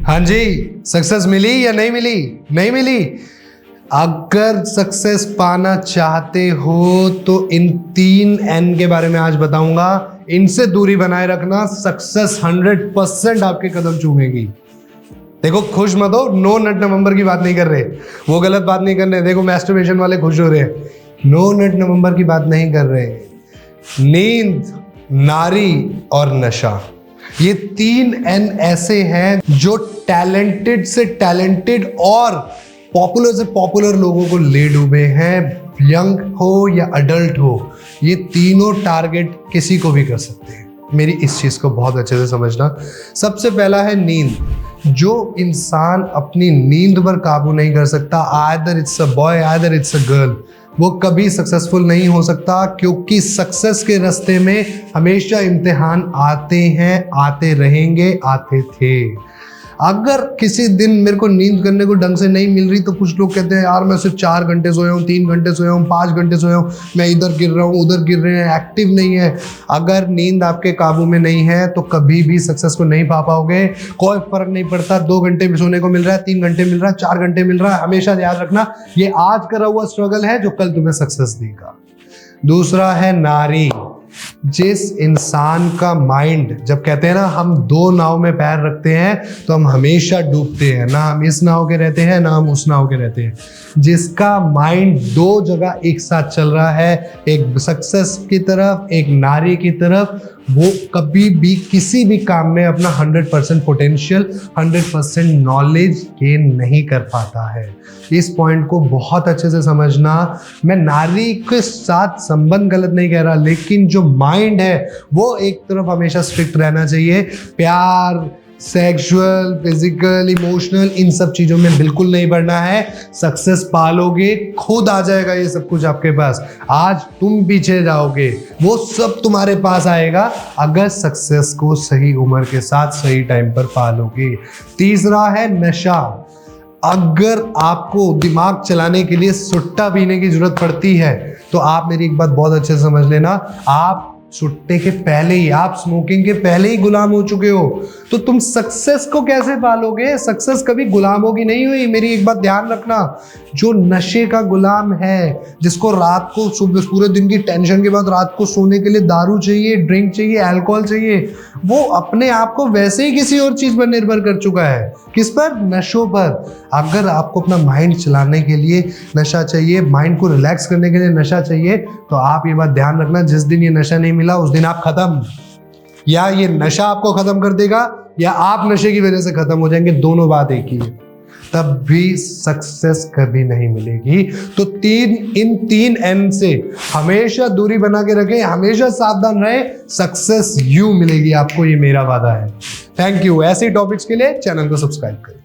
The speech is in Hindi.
हाँ जी, सक्सेस मिली या नहीं मिली? नहीं मिली। अगर सक्सेस पाना चाहते हो तो इन 3 N के बारे में आज बताऊंगा। इनसे दूरी बनाए रखना, सक्सेस 100% आपके कदम चूमेगी। देखो, खुश मत हो, नो नट नवंबर की बात नहीं कर रहे, वो गलत बात नहीं कर रहे। देखो, मैस्टरबेशन वाले खुश हो रहे हैं, नो नट नवंबर की बात नहीं कर रहे। नींद, नारी और नशा, ये 3 N ऐसे हैं जो टैलेंटेड से टैलेंटेड और पॉपुलर से पॉपुलर लोगों को ले डूबे हैं। यंग हो या अडल्ट हो, ये तीनों टारगेट किसी को भी कर सकते हैं। मेरी इस चीज को बहुत अच्छे से समझना। सबसे पहला है नींद। जो इंसान अपनी नींद पर काबू नहीं कर सकता, either it's a boy either it's a girl, वो कभी सक्सेसफुल नहीं हो सकता, क्योंकि सक्सेस के रास्ते में हमेशा इम्तिहान आते हैं, आते रहेंगे, आते थे। अगर किसी दिन मेरे को नींद करने को ढंग से नहीं मिल रही तो कुछ लोग कहते हैं यार मैं सिर्फ 4 घंटे सोया हूँ, 3 घंटे सोया हूँ, 5 घंटे सोया हूँ, मैं इधर गिर रहा हूँ, उधर गिर रहे हैं, एक्टिव नहीं है। अगर नींद आपके काबू में नहीं है तो कभी भी सक्सेस को नहीं पा पाओगे। कोई फर्क नहीं पड़ता 2 घंटे भी सोने को मिल रहा है, 3 घंटे मिल रहा है, 4 घंटे मिल रहा है, हमेशा याद रखना ये आज करा हुआ स्ट्रगल है जो कल तुम्हें सक्सेस देगा। दूसरा है नारी। जिस इंसान का माइंड, जब कहते हैं ना हम 2 नाव में पैर रखते हैं तो हम हमेशा डूबते हैं, ना हम इस नाव के रहते हैं ना हम उस नाव के रहते हैं। जिसका माइंड 2 जगह एक साथ चल रहा है, एक सक्सेस की तरफ, एक नारी की तरफ, वो कभी भी किसी भी काम में अपना 100% पोटेंशियल, 100% नॉलेज गेन नहीं कर पाता है। इस पॉइंट को बहुत अच्छे से समझना। मैं नारी के साथ संबंध गलत नहीं कह रहा, लेकिन जो माइंड है वो एक तरफ हमेशा स्ट्रिक्ट रहना चाहिए। प्यार, सेक्सुअल, फिजिकल, इमोशनल, इन सब चीजों में बिल्कुल नहीं बढ़ना है। सक्सेस पालोगे, खुद आ जाएगा ये सब कुछ आपके पास। आज तुम पीछे जाओगे, वो सब तुम्हारे पास आएगा अगर सक्सेस को सही उम्र के साथ सही टाइम पर पालोगे। तीसरा है नशा। अगर आपको दिमाग चलाने के लिए सुट्टा पीने की जरूरत पड़ती है तो आप मेरी एक बात बहुत अच्छे से समझ लेना, आप सुट्टे के पहले ही, आप स्मोकिंग के पहले ही गुलाम हो चुके हो। तो तुम सक्सेस को कैसे पालोगे? सक्सेस कभी गुलामों की नहीं हुई। मेरी एक बात ध्यान रखना, जो नशे का गुलाम है, जिसको रात को सुबह पूरे दिन की टेंशन के बाद रात को सोने के लिए दारू चाहिए, ड्रिंक चाहिए, अल्कोहल चाहिए, वो अपने आप को वैसे ही किसी और चीज पर निर्भर कर चुका है। किस पर? नशों पर। अगर आपको अपना माइंड चलाने के लिए नशा चाहिए, माइंड को रिलैक्स करने के लिए नशा चाहिए, तो आप ये बात ध्यान रखना, जिस दिन ये नशा नहीं मिला उस दिन आप खत्म। या ये नशा आपको खत्म कर देगा या आप नशे की वजह से खत्म हो जाएंगे, दोनों बात एक ही है। तब भी सक्सेस कभी नहीं मिलेगी। तो इन 3 N से हमेशा दूरी बना के रखें, हमेशा सावधान रहे, सक्सेस यूं मिलेगी आपको, ये मेरा वादा है। Thank you. ऐसे टॉपिक्स के लिए चैनल को सब्सक्राइब करें।